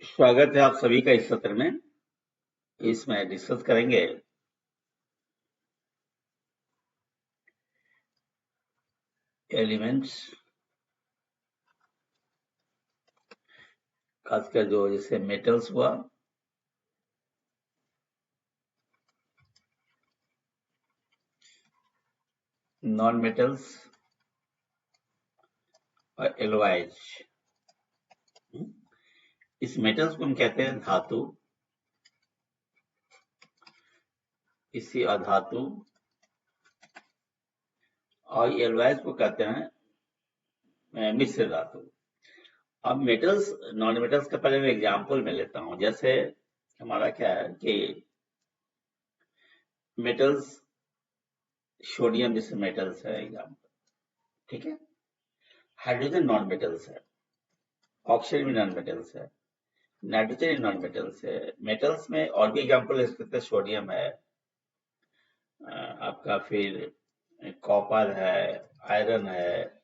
स्वागत है आप सभी का इस सत्र में। इसमें डिस्कस करेंगे एलिमेंट्स, खासकर जो जैसे मेटल्स हुआ, नॉन मेटल्स और एलॉयज। इस मेटल्स को हम कहते हैं धातु, इसी अधातु, और एलॉयज को कहते हैं मिश्र धातु। अब मेटल्स नॉन मेटल्स का पहले मैं एग्जांपल में लेता हूं। जैसे हमारा क्या है कि मेटल्स, सोडियम जैसे मेटल्स है एग्जांपल, ठीक है। हाइड्रोजन नॉन मेटल्स है, ऑक्सीजन भी नॉन मेटल्स है, नाइट्रोजन नॉन मेटल्स है। मेटल्स में और भी एग्जांपल ले सकते हैं, सोडियम है, आपका फिर कॉपर है, आयरन है,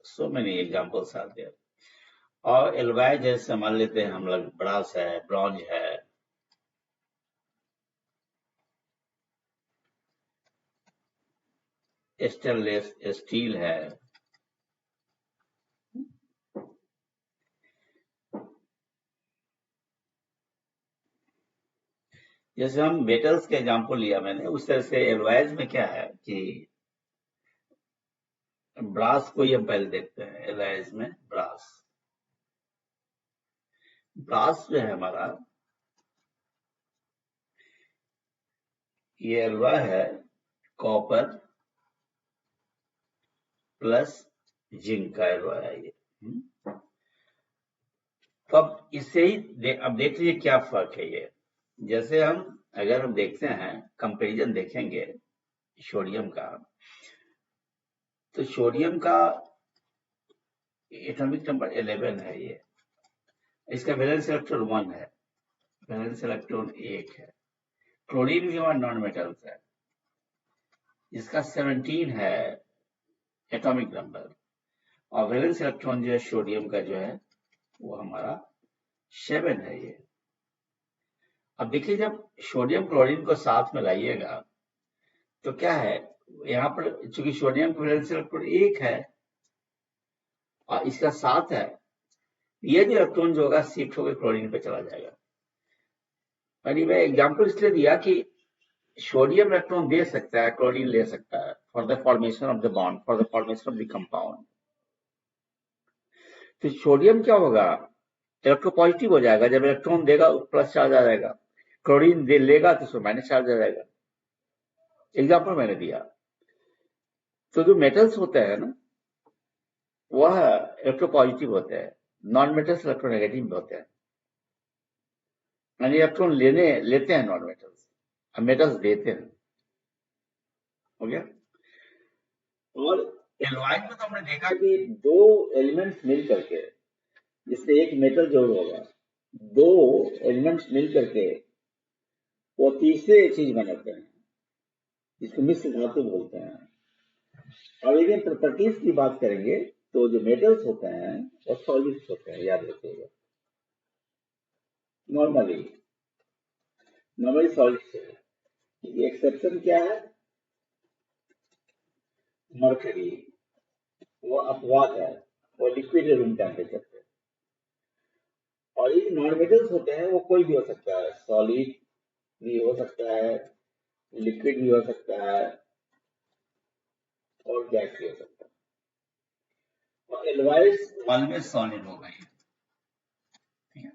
so many examples are there. और एल्वाय जैसे मान लेते हैं हम लोग, ब्रास है, ब्रॉन्ज है, स्टेनलेस स्टील है। जैसे हम मेटल्स के एग्जांपल लिया मैंने, उस तरह से एल्वाइज में क्या है कि ब्रास को ही हम पहले देखते हैं। एल्वाइज में ब्रास, ब्रास जो है हमारा, ये एल्वा है कॉपर प्लस जिंक का एल्वा है ये। तो अब इससे ही अब देख लीजिए क्या फर्क है ये। जैसे अगर हम देखते हैं, कंपैरिजन देखेंगे सोडियम का, तो सोडियम का एटॉमिक नंबर 11 है ये। इसका वैलेंस इलेक्ट्रॉन 1 है, वैलेंस इलेक्ट्रॉन 1 है। क्लोरीन भी हमारा नॉन मेटल्स है, इसका 17 है एटॉमिक नंबर, और वैलेंस इलेक्ट्रॉन जो है सोडियम का जो है वो हमारा 7 है ये। अब देखिए, जब सोडियम क्लोरीन को साथ में लाइएगा तो क्या है, यहाँ पर चूंकि सोडियम का वैलेंस इलेक्ट्रॉन 1 है और इसका 7 है, ये जो इलेक्ट्रॉन जो होगा शिफ्ट होकर क्लोरीन पे चला जाएगा। यानी मैं एग्जांपल इसलिए दिया कि सोडियम इलेक्ट्रॉन दे सकता है, क्लोरीन ले सकता है, for the formation of the bond, for the formation of the compound. तो सोडियम क्या होगा, इलेक्ट्रो पॉजिटिव हो जाएगा। जब इलेक्ट्रॉन देगा प्लस चार्ज आ जाएगा, क्लोरीन दे लेगा तो उसमें माइनस चार्ज आ जाएगा। एग्जाम्पल मैंने दिया। तो जो मेटल्स होते हैं ना, वह इलेक्ट्रो पॉजिटिव होते हैं, नॉन मेटल्स इलेक्ट्रो नेगेटिव होते हैं। यानी इलेक्ट्रॉन लेते हैं नॉन मेटल्स, और मेटल्स देते हैं। हो गया। और एलॉय में तो हमने देखा कि दो एलिमेंट्स मिल करके, जिससे एक मेटल जोड़ होगा, दो एलिमेंट्स मिल करके वो तीसरे चीज बनाते हैं, जिसको मिश्र धातु बोलते हैं। और यदि प्रॉपर्टीज की बात करेंगे तो जो मेटल्स होते हैं वो सॉलिड्स होते हैं, याद रखिएगा। नॉर्मली सॉलिड्स है। एक्सेप्शन क्या है, मरकरी, वो अपवाद है, वो लिक्विड है रूम टेम्परेचर पे। और ये नॉन मेटल्स होते हैं वो कोई भी हो सकता है, सॉलिड भी हो सकता है, लिक्विड भी हो सकता है, और गैस भी हो सकता है। और एलवाइस ऑलवेज सॉलिड होगा ये, ठीक है।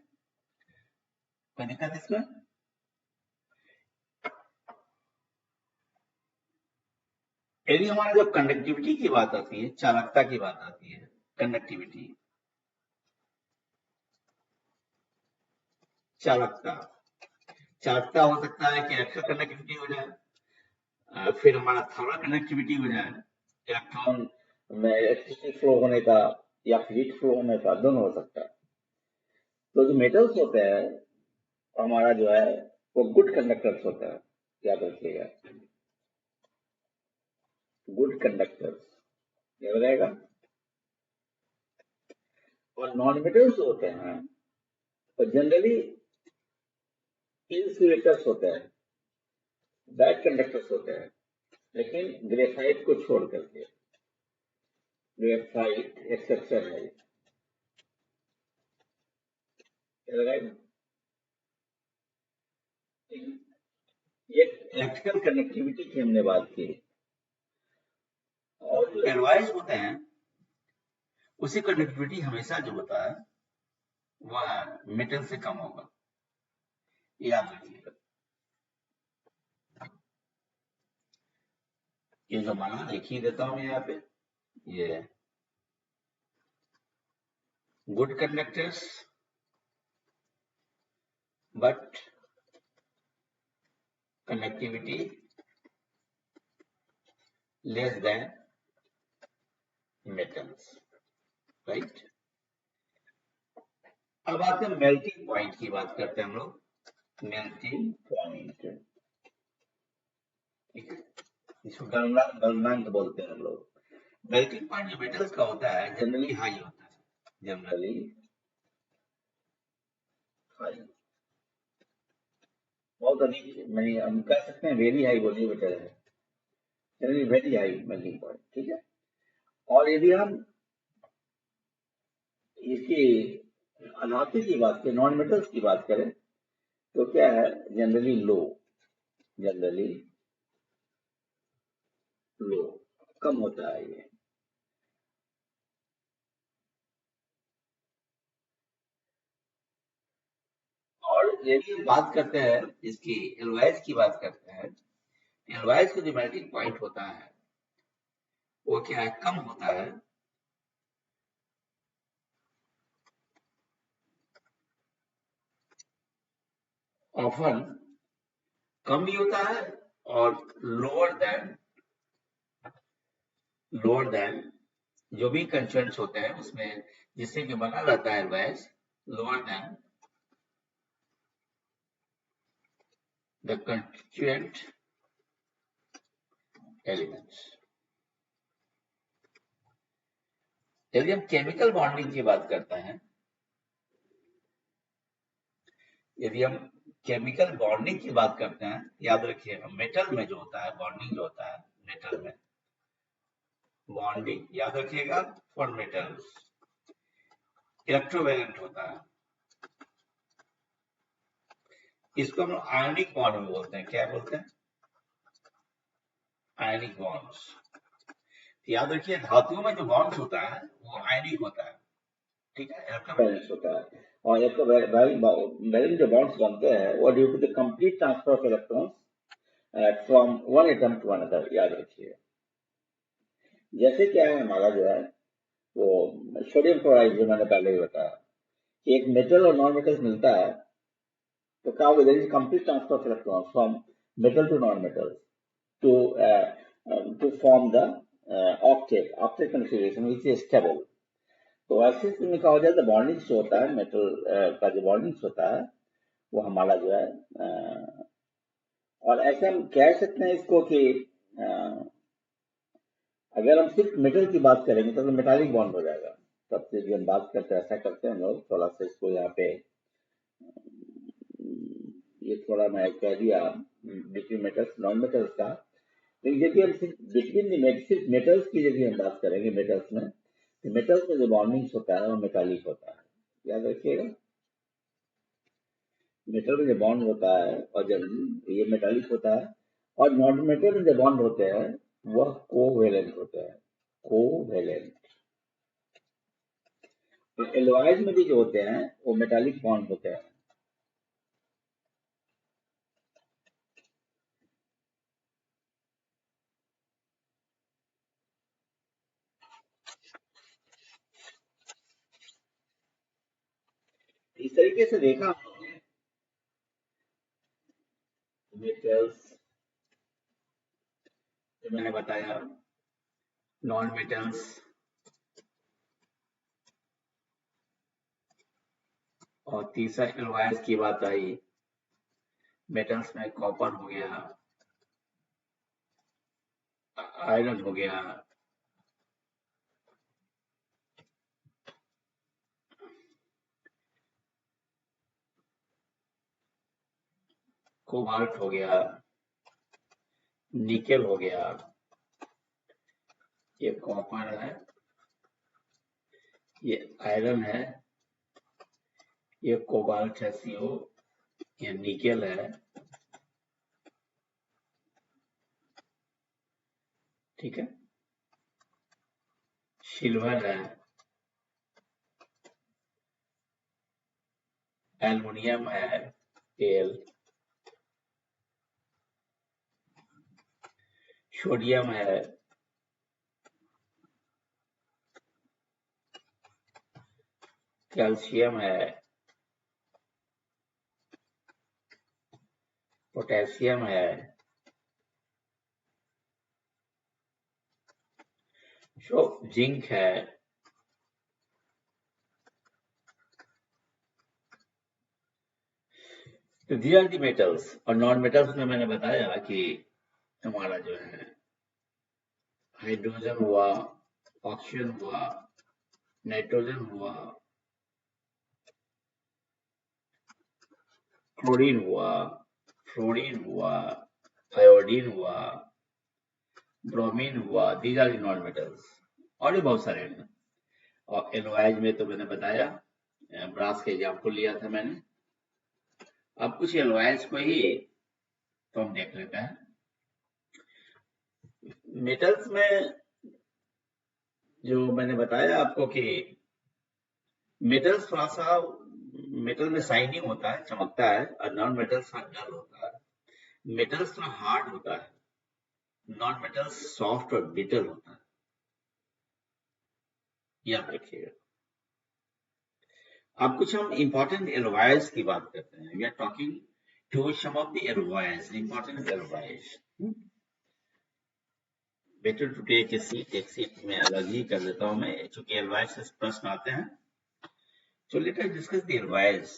कोई दिक्कत इसमें? यदि हमारा जब कंडक्टिविटी की बात आती है, चालकता की बात आती है, कंडक्टिविटी, चालकता, चालकता हो सकता है कि एक्स्ट्रा कंडक्टिविटी हो जाए, फिर हमारा थर्मल कंडक्टिविटी हो जाए, इलेक्ट्रॉन में इलेक्ट्रिसिटी फ्लो होने का या हीट फ्लो होने का, दोनों हो सकता है। तो जो मेटल्स होते हैं हमारा जो है वो गुड कंडक्टर्स होता है, याद रखिएगा, गुड कंडक्टर्स, याद रहेगा। और नॉन मेटल्स होते हैं तो जनरली इंसुलेटर्स होते हैं, बैड कंडक्टर्स होते हैं, लेकिन ग्रेफाइट को छोड़ करके, ग्रेफाइट एक्सेप्शन है, राइट। ये इलेक्ट्रिकल कनेक्टिविटी की हमने बात की, और जो एलॉयज होते हैं उसी कंडक्टिविटी हमेशा जो होता है वह मेटल से कम होगा, याद रखिएगा। ये जो माना लिखी देता हूं मैं यहाँ पे, ये good conductors but connectivity less than metals, right. अब आते हैं मेल्टिंग पॉइंट की बात करते हैं हम लोग, मेल्टिंग पॉइंट, ठीक है, इसको गलनांक बोलते हैं हम लोग। मेल्टिंग पॉइंट जो मेटल्स का होता है जनरली हाई होता है, जनरली हाई, बहुत अधिक, मैंने हम कह सकते हैं वेरी हाई बोलिए बेटर है, generally very high melting point, ठीक है। और यदि हम इसकी अनाते की बात करें, नॉन मेटल्स की बात करें, तो क्या है, जनरली लो, जनरली लो, कम होता है ये। और यदि हम बात करते हैं इसकी एलवाइज की बात करते हैं, एलवाइज का जो मेल्टिंग पॉइंट होता है वो क्या है, कम होता है, ऑफन कम भी होता है, और लोअर देन जो भी कंस्ट्रेंट्स होते हैं उसमें जिससे कि बना रहता है alloys, lower than the constituent elements. यदि हम केमिकल बॉन्डिंग की बात करते हैं, यदि हम केमिकल बॉन्डिंग की बात करते हैं, याद रखिए मेटल में जो होता है बॉन्डिंग जो होता है, मेटल में बॉन्डिंग याद रखिएगा, फॉर मेटल्स इलेक्ट्रोवैलेंट होता है, इसको हम आयनिक बॉन्ड में बोलते हैं, क्या बोलते हैं, आयनिक बॉन्ड्स। याद रखिए धातुओं में जो बॉन्ड्स होता है वो आयनिक होता है, ठीक है, इलेक्ट्रोवैलेंस होता है। और इलेक्ट्रोवैलेंट जो बॉन्ड्स बनते हैं वो due to the complete transfer of electrons from one atom to another, याद रखिए। जैसे क्या है हमारा जो है वो सोडियम क्लोराइड, जो मैंने पहले ही बताया कि एक मेटल और नॉन मेटल मिलता है तो क्या होगा, there is complete transfer of electrons from metal to non metal to form the octet configuration which is stable. तो ऐसे स्थिति में क्या हो जाता है, बॉन्डिंग्स जो होता है मेटल का जो बॉन्डिंग्स होता है वो हमारा जो है और ऐसे हम कह सकते हैं इसको कि अगर हम सिर्फ मेटल की बात करेंगे तो मेटालिक बॉन्ड हो जाएगा। तब से भी हम बात करते हैं, ऐसा करते हैं हम लोग, थोड़ा सा इसको यहाँ पे ये थोड़ा मैं कह दिया बिटवीन मेटल्स नॉन मेटल्स का। लेकिन यदि हम सिर्फ मेटल्स की यदि हम बात करेंगे, मेटल्स में तो मेटल्स में जो बॉन्डिंग्स होता है वो मेटालिक होता है, याद रखिएगा। मेटल में जो बॉन्ड होता है और जब ये मेटालिक होता है, और नॉन मेटल में जो बॉन्ड होते हैं वह कोवेलेंट होते हैं, कोवेलेंट। तो एलॉयज में भी जो होते हैं वो मेटालिक बॉन्ड होते हैं। इस तरीके से देखा हमने मेटल्स, जो मैंने बताया नॉन मेटल्स, और तीसरा एलॉयज की बात आई, मेटल्स में कॉपर हो गया, आयरन हो गया, कोबाल्ट हो गया, निकेल हो गया, ये कॉपर है, ये आयरन है, ये कोबाल्ट है CO, ये निकेल है, ठीक है, सिल्वर है, एल्युमिनियम है, तेल, सोडियम है, कैल्शियम है, पोटेशियम है, जिंक है, तो दीज आर दी मेटल्स। और नॉन मेटल्स में मैंने बताया कि हमारा जो है हाइड्रोजन हुआ, ऑक्सीजन हुआ, नाइट्रोजन हुआ, क्लोरीन हुआ, फ्लोरीन हुआ, आयोडीन हुआ, ब्रोमीन हुआ, these are the non metals. और भी बहुत सारे हैं। और एलओआईज में तो मैंने बताया, ब्रास के एग्जाम्पल लिया था मैंने। अब कुछ एलओआईज को ही तो हम देख लेते हैं। मेटल्स में जो मैंने बताया आपको कि मेटल्स थोड़ा सा, मेटल में शाइनिंग होता है, चमकता है, और नॉन मेटल्स थोड़ा डल होता है। मेटल्स थोड़ा हार्ड होता है, नॉन मेटल्स सॉफ्ट और ब्रिटल होता है। याद रखिएगा। अब कुछ हम इंपॉर्टेंट एलओआईज की बात करते हैं। We are talking to some of the LOIs, important LOIs. Better to take a seat, एक सीट में अलग ही कर देता हूं मैं, चूंकि एलओआईज से प्रश्न आते हैं। So let us discuss the LOIs.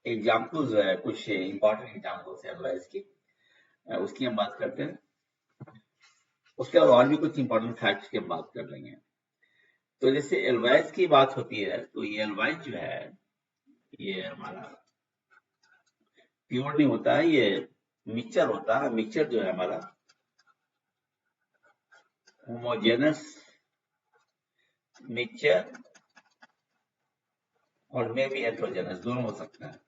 Examples कुछ इंपॉर्टेंट एग्जाम्पल्स है एलओआईज की, उसकी हम बात करते हैं। उसके बाद और भी कुछ इंपॉर्टेंट फैक्ट्स की हम बात कर लेंगे। तो जैसे एलओआईज की बात होती है, तो ये एलओआईज जो है ये हमारा प्योर नहीं होता है, ये मिक्सचर होता है। मिक्सचर जो है हमारा होमोजेनस मिक्सचर और मे भी हेट्रोजेनस, दोनों हो सकता है।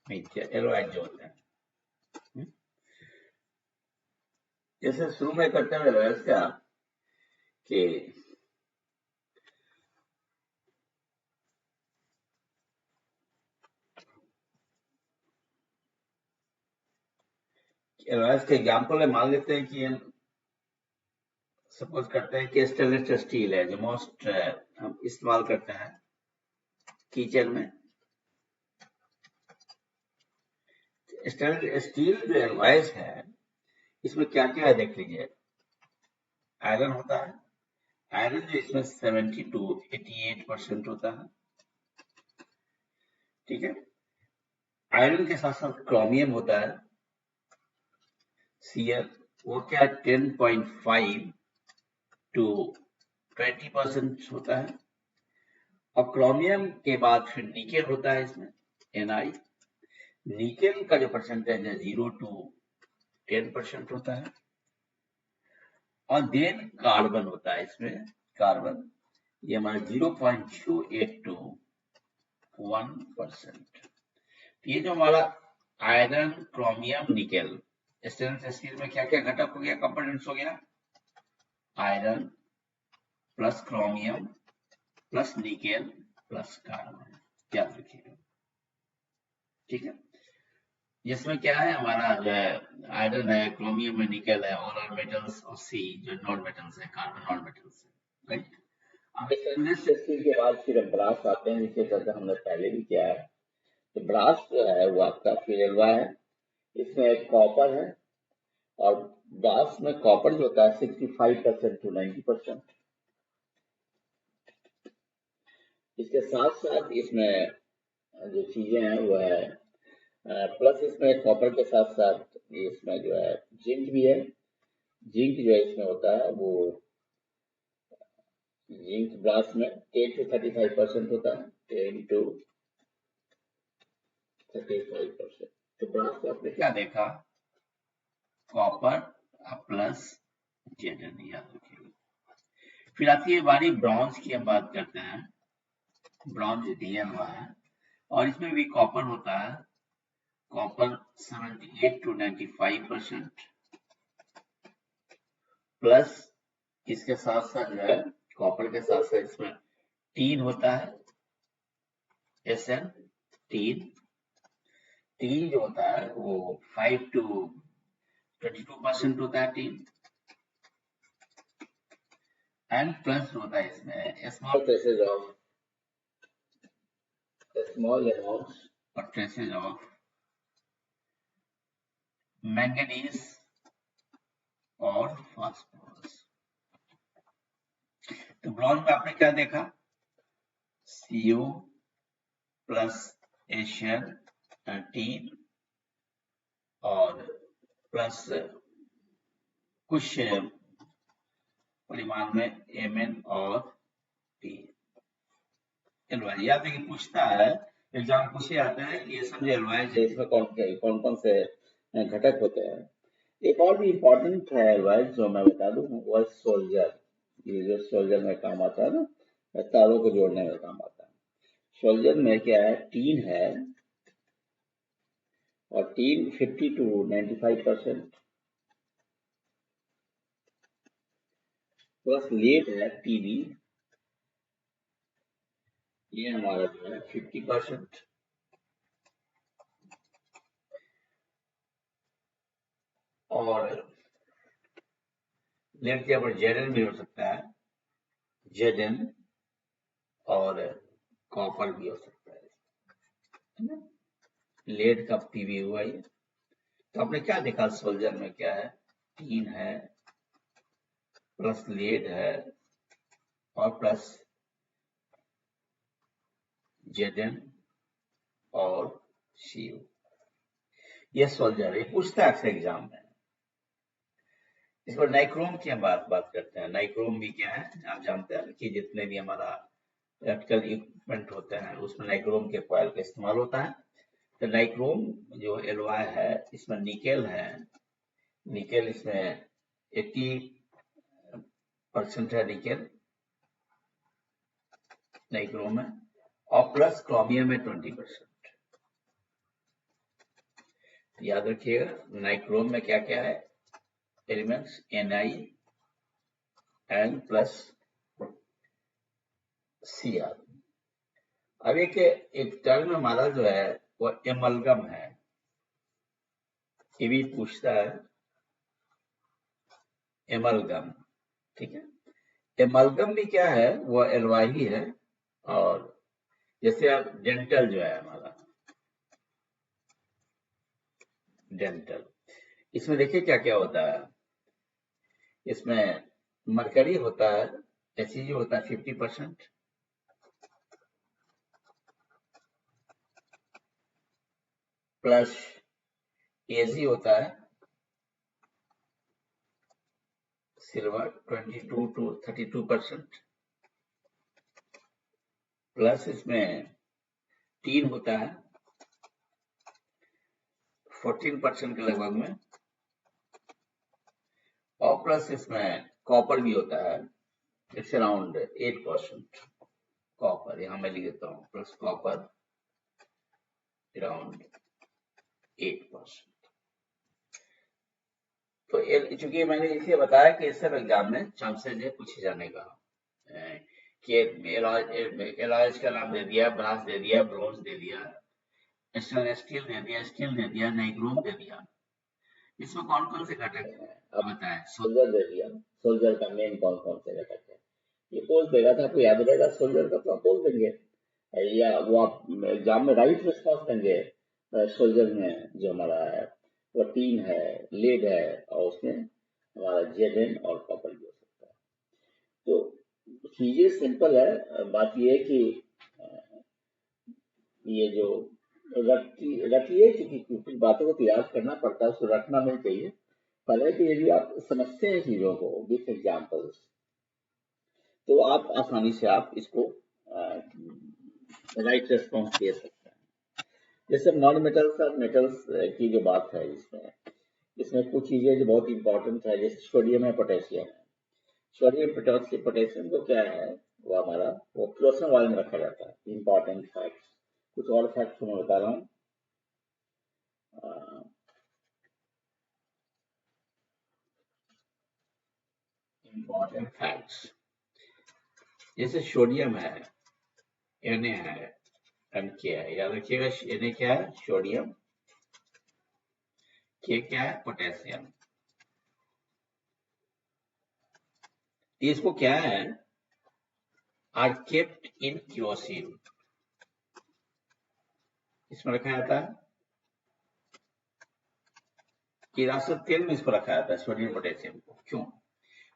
मिक्सचर एलओआईज जो होते हैं, जैसे शुरू में करते हैं एलओआईज का कि एलओआईज के एग्जाम्पल में मान लेते हैं कि सपोज करते हैं कि स्टेनलेस स्टील है, जो मोस्ट हम इस्तेमाल करते हैं किचन में। स्टेनलेस स्टील जो एलओआईज है, इसमें क्या क्या है देख लीजिए। आयरन होता है, आयरन जो इसमें 70 to 88% होता है, ठीक है। आयरन के साथ साथ क्रोमियम होता है, Cl, वो क्या 10.5 to 20% होता है। और क्रोमियम के बाद फिर निकेल होता है इसमें, Na। निकेल का जो परसेंटेज है 0 to 10% होता है। और देन कार्बन होता है इसमें, कार्बन ये हमारा 0.08 to 1%। ये जो हमारा iron, chromium, nickel, stainless steel में क्या क्या घटक हो गया, कंपोनेंट्स हो गया, iron plus chromium plus nickel plus carbon, याद रखिएगा, ठीक है। जिसमें क्या है हमारा जो है आयरन है, क्रोमियम है, निकेल है, ऑल आर मेटल्स, और C जो नॉन मेटल्स है, कार्बन नॉन मेटल्स है, राइट। अब स्टेनलेस स्टील के बाद फिर हम ब्रास आते हैं, जिसके चर्चा हमने पहले भी किया है। तो ब्रास जो है वो आपका फिर एलवा है, इसमें एक कॉपर है, और ब्रास में कॉपर जो होता है 65% to 90%। इसके साथ साथ इसमें जो चीजें हैं वो है प्लस इसमें कॉपर के साथ साथ इसमें जो है जिंक भी है। जिंक जो है इसमें होता है वो जिंक ब्रास में 10 to 35% होता है, 10 to 35%। तो ब्रास को आपने क्या देखा, कॉपर प्लस जेडन, याद रखिएगा। फिर आती है बारी ब्रॉन्ज की, हम बात करते हैं। ब्रॉन्ज दिया हुआ है और इसमें भी कॉपर होता है, कॉपर 78 to 95% प्लस इसके साथ साथ जो है, कॉपर के साथ साथ इसमें टीन होता है, SN टीन। टीन जो होता है वो 5 to 22% होता है टीन, एंड प्लस होता है इसमें small traces of small amounts or traces of manganese और phosphorus। तो ब्रॉन्ज में आपने क्या देखा, CO प्लस टीन और प्लस कुछ परिमाण में Mn और P। याद देखिए, पूछता है एग्जाम पूछे जाते हैं कि ये सब जो एलवाइज है इसमें कौन कौन से घटक होते हैं। एक और भी इम्पोर्टेंट है एलवाइज जो मैं बता दूं, वो सोल्जर। ये जो सोल्जर में काम आता है ना, तारों को जोड़ने में काम आता है। सोल्जर में क्या है, टीन है और टीन 50 to 95% प्लस लेड है टीबी, ये हमारा जो है 50%। और लेड के ऊपर जेडन भी हो सकता है, जेडन और कॉपर भी हो सकता है ना। लेड का पीवी हुआ ये। तो आपने क्या देखा, सोल्जर में क्या है, टीन है प्लस लेड है और प्लस जेडन और CO। ये सोल्जर, ये पूछता है अक्सर एग्जाम में। इस पर नाइक्रोम की हम बात करते हैं। नाइक्रोम भी क्या है, आप जानते हैं कि जितने भी हमारा इलेक्ट्रिकल इक्विपमेंट होते हैं उसमें नाइक्रोम के कॉइल का इस्तेमाल होता है। तो नाइक्रोम जो एलॉय है, इसमें निकेल है, निकेल इसमें 80% है निकेल नाइक्रोम में, और प्लस क्रोमियम में 20%। याद रखिएगा नाइक्रोम में क्या क्या है elements, Ni N plus Cr। अब एक टर्म हमारा जो है वो एमलगम है, ये भी पूछता है एमलगम, ठीक है। एमलगम भी क्या है, वो एलवाई ही है। और जैसे आप डेंटल जो है हमारा डेंटल, इसमें देखिए क्या क्या होता है। इसमें मरकरी होता है, HCG होता है 50%, प्लस Ag होता है सिल्वर 22 to 32%, प्लस इसमें टीन होता है 14% के लगभग में, और प्लस इसमें कॉपर भी होता है, इट्स अराउंड 8% कॉपर, यहां मैं लिख देता हूं, प्लस कॉपर अराउंड 8%। तो चूंकि मैंने इसलिए बताया कि इस सब एग्जाम में चांसेज है पूछे जाने का, कि एलॉयज का नाम दे दिया, ब्रास दे दिया, ब्रोंज दे दिया, स्टील दे दिया, नाइक्रोम दे दिया। इसमें कौन कौन से घटक है अब बताएं। सोल्जर दे दिया, सोल्जर का मेन कौन कौन से घटक है ये बोल देगा था, आपको याद रहेगा सोल्जर का तो आप बोल देंगे, या वो आप एग्जाम में राइट रिस्पॉन्स देंगे। सोल्जर में जो हमारा है वो टीन है, लेड है, और उसमें हमारा जेडन और कॉपर भी हो सकता है। तो चीजें सिंपल है, बात ये है कि ये जो रखिए, क्योंकि कुछ बातों को याद करना पड़ता है, उसको रखना नहीं चाहिए। पर है कि यदि आप समझते हैं चीजों को विथ एग्जाम्पल्स, तो आप आसानी से आप इसको राइट रेस्पॉन्स दे सकते हैं। जैसे नॉन मेटल्स और मेटल्स की जो बात है इसमें कुछ चीजें जो बहुत इंपॉर्टेंट है, जैसे सोडियम है, पोटेशियम है। सोडियम पोटेशियम को क्या है, वो हमारा वो क्लोसन वाले में रखा जाता है। इंपॉर्टेंट फैक्ट्स, कुछ और फैक्ट्स मैं बता रहा हूँ। इंपॉर्टेंट फैक्ट्स, जैसे सोडियम है, Na है, Mk है। याद रखिएगा Na क्या है, सोडियम, K क्या है, पोटेशियम। इसको क्या है, आर केप्ट इन केरोसिन, इसमें रखा जाता है। किरासन तेल में इसको रखा जाता है, सोडियम पोटेशियम को। क्यों?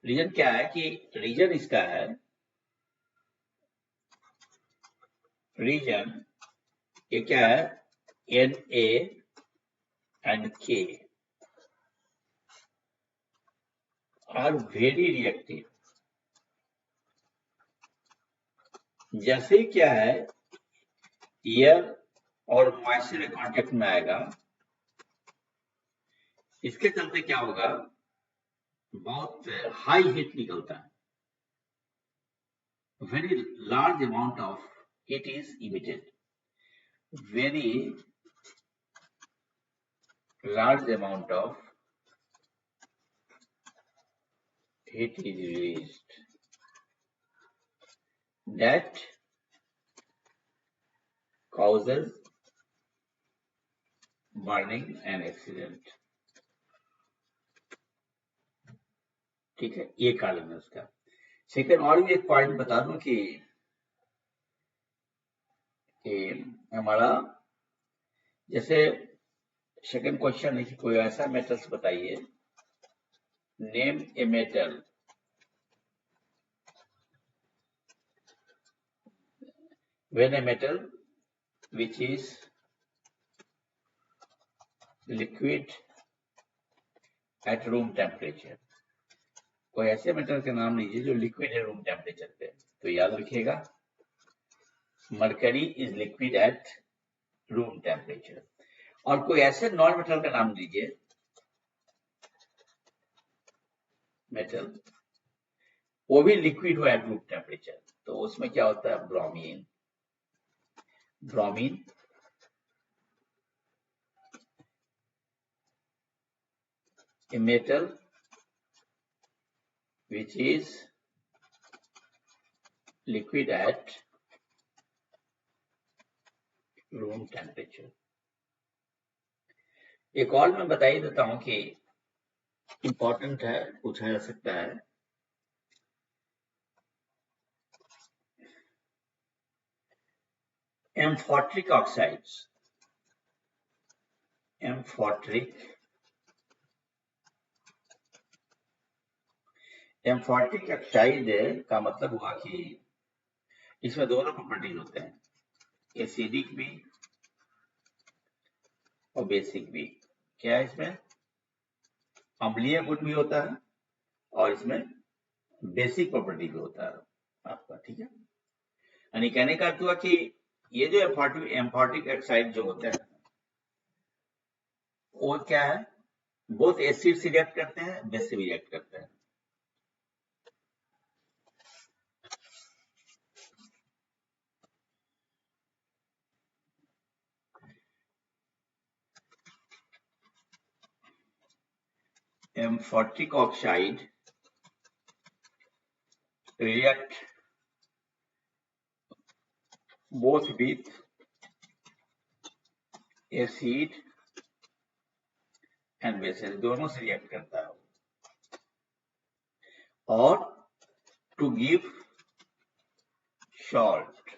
रीजन क्या है कि रीजन इसका है, रीजन ये क्या है, Na and K are very reactive. जैसे ही क्या है, एयर और मॉइस्चर कांटेक्ट में आएगा, इसके चलते क्या होगा, बहुत हाई हीट निकलता है, very large amount of heat is emitted, very large amount of heat is released, that causes burning and accident। ठीक है, ये कारण है उसका। सेकंड, और भी एक पॉइंट बता दूं कि हमारा जैसे सेकंड क्वेश्चन है कि कोई ऐसा मेटल्स बताइए, name a metal when a metal which is liquid at room temperature। कोई ऐसे मेटल के नाम लीजिए जो लिक्विड है रूम टेम्परेचर पे। तो याद रखिएगा, mercury is liquid at room temperature. और कोई ऐसे नॉन मेटल का नाम लीजिए, मेटल वो भी लिक्विड हो एट रूम टेम्परेचर। तो उसमें क्या होता है, bromine. Bromine a metal which is liquid at room temperature। एक और मैं बता ही देता हूं कि इंपॉर्टेंट है, पूछा जा सकता है। एम्फोट्रिक ऑक्साइड्स, एम्फोट्रिक ऑक्साइड का मतलब हुआ कि इसमें दोनों प्रॉपर्टीज होते हैं, एसिडिक भी और बेसिक भी। क्या है, इसमें अम्लीय गुण भी होता है और इसमें बेसिक प्रॉपर्टी भी होता है आपका। ठीक है, यानी कहने का अर्थ हुआ कि ये जो एम्फोटिक ऑक्साइड जो होते हैं वो क्या है, बोथ एसिड से रिएक्ट करते हैं, बेस से भी रिएक्ट करते हैं। एम्फोटिक oxide react both with acid and bases, दोनों से रिएक्ट करता है। और to give salt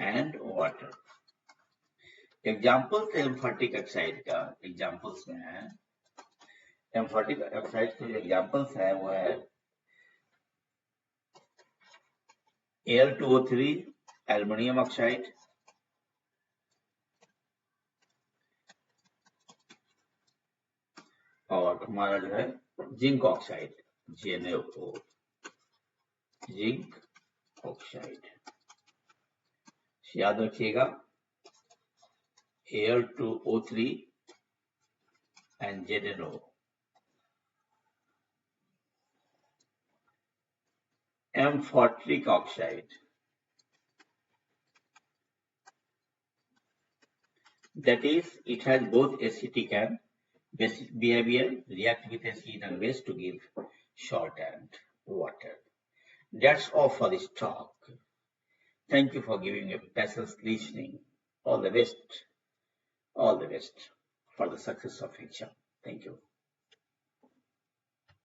and water। Examples amphoteric oxide का, एग्जाम्पल्स में है, एम्फोटिक ऑक्साइड के जो एग्जाम्पल्स है वो है Al2O3 एल्युमिनियम ऑक्साइड, और हमारा जो है zinc oxide, JnO। Zinc oxide. याद रखिएगा Al2O3 and ZNO। Amphoteric oxide, that is, it has both acidic and basic behavior, react with acid and base to give salt and water. That's all for this talk. Thank you for giving a patience listening. All the best for the success of exam. Thank you.